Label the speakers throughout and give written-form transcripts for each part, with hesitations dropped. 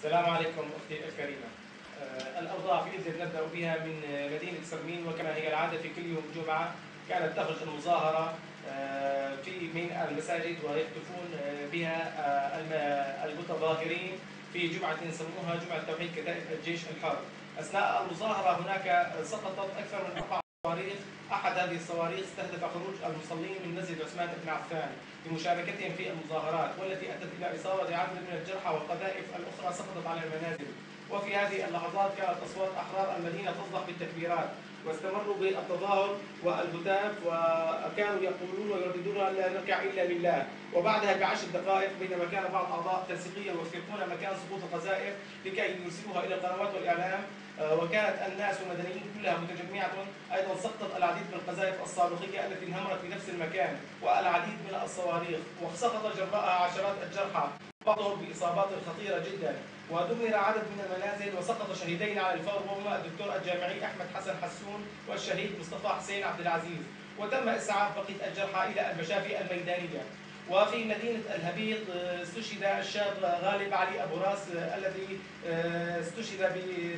Speaker 1: السلام عليكم أختي الكريمة. الأوضاع في إدلب نبدأ بها من مدينة سرمين، وكما هي العادة في كل يوم جمعة كانت تخرج المظاهرة من المساجد ويهتفون بها المتظاهرين في جمعة سموها جمعة توحيد كتائب الجيش الحر. أثناء المظاهرة هناك سقطت أكثر من 4 صواريخ. أحد هذه الصواريخ استهدف خروج المصلين من مسجد عثمان بن عفان بمشاركتهم في المظاهرات، والتي أدت إلى إصابة عدد من الجرحى، والقذائف الأخرى سقطت على المنازل. وفي هذه اللحظات كانت أصوات أحرار المدينة تصدح بالتكبيرات، واستمروا بالتظاهر والهتاف، وكانوا يقولون ويرددون لا نركع إلا لله. وبعدها ب10 دقائق، بينما كان بعض أعضاء التنسيقية يوثقون مكان سقوط القذائف لكي يرسلوها إلى القنوات والإعلام، وكانت الناس والمدنيين كلها متجمعة، أيضا سقطت العديد من القذائف الصاروخية التي انهمرت في نفس المكان، والعديد من الصواريخ، وسقط جراءها عشرات الجرحى بعضهم بإصابات خطيرة جدا. ودمر عدد من المنازل، وسقط شهيدين على الفور، وهما الدكتور الجامعي أحمد حسن حسون والشهيد مصطفى حسين عبد العزيز. وتم إسعاف بقية الجرحى إلى المشافي الميدانية. وفي مدينة الهبيط استشهد الشاب غالب علي أبو راس، الذي استشهد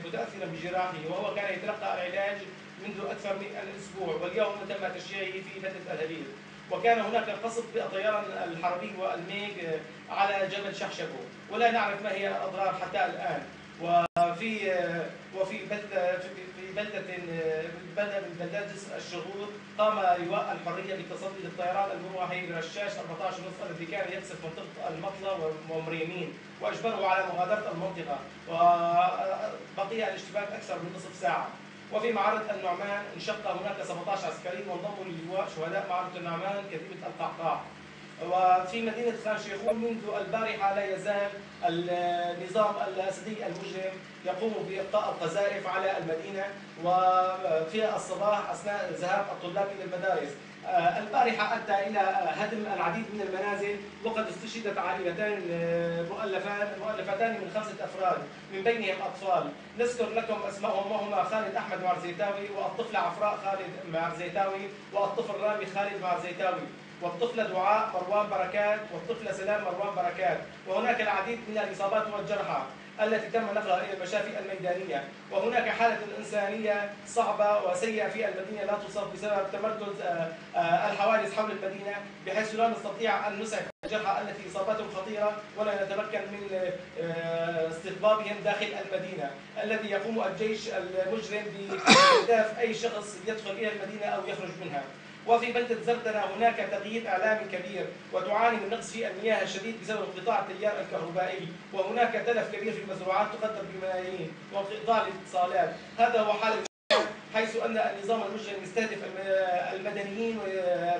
Speaker 1: متأثرا بجراحه، وهو كان يتلقى العلاج منذ أكثر من الأسبوع، واليوم تم تشييعه في مدينة الهبيط. وكان هناك قصف بالطيران الحربي والميج على جبل شحشبو، ولا نعرف ما هي الأضرار حتى الآن. وفي بلدة من بلدات الشغور قام لواء الحرية بالتصدي للطيران المروحي برشاش 14.5 الذي كان يقصف منطقة المطلة ومريمين، وأجبره على مغادرة المنطقة، وبقي الاشتباك أكثر من نصف ساعة. وفي معرة النعمان انشق هناك 17 عسكري وانضموا للواء شهداء معرة النعمان كتيبة القعقاع. وفي مدينة خان شيخون منذ البارحة لا يزال النظام الأسدي المجرم يقوم بإلقاء القذائف على المدينة، وفي الصباح أثناء ذهاب الطلاب إلى المدارس. البارحة أدى إلى هدم العديد من المنازل، وقد استشهدت عائلتان مؤلفتان من 5 أفراد من بينهم أطفال. نذكر لكم أسمائهم، وهما خالد أحمد معرزيتاوي، والطفلة عفراء خالد معرزيتاوي، والطفل رامي خالد معرزيتاوي، والطفلة دعاء مروان بركات، والطفلة سلام مروان بركات. وهناك العديد من الإصابات والجرحى التي تم نقلها إلى المشافي الميدانية. وهناك حالة إنسانية صعبة وسيئة في المدينة لا توصف بسبب تمركز الحوادث حول المدينة، بحيث لا نستطيع أن نسعف الجرحى التي إصابتهم خطيرة، ولا نتمكن من استخبابهم داخل المدينة، الذي يقوم الجيش المجرم باستهداف أي شخص يدخل إلى المدينة أو يخرج منها. وفي بلدة زردنة هناك تغيير إعلامي كبير، وتعاني من نقص في المياه الشديد بسبب انقطاع التيار الكهربائي، وهناك تلف كبير في المزروعات تقدر بملايين، وانقطاع الاتصالات. هذا هو حال حيث أن النظام المجرم يستهدف المدنيين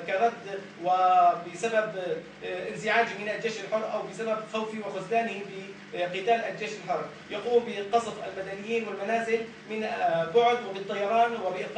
Speaker 1: كرد، وبسبب انزعاجه من الجيش الحر، أو بسبب خوفه وخذلانه بقتال الجيش الحر، يقوم بقصف المدنيين والمنازل من بعد وبالطيران وبإلقاء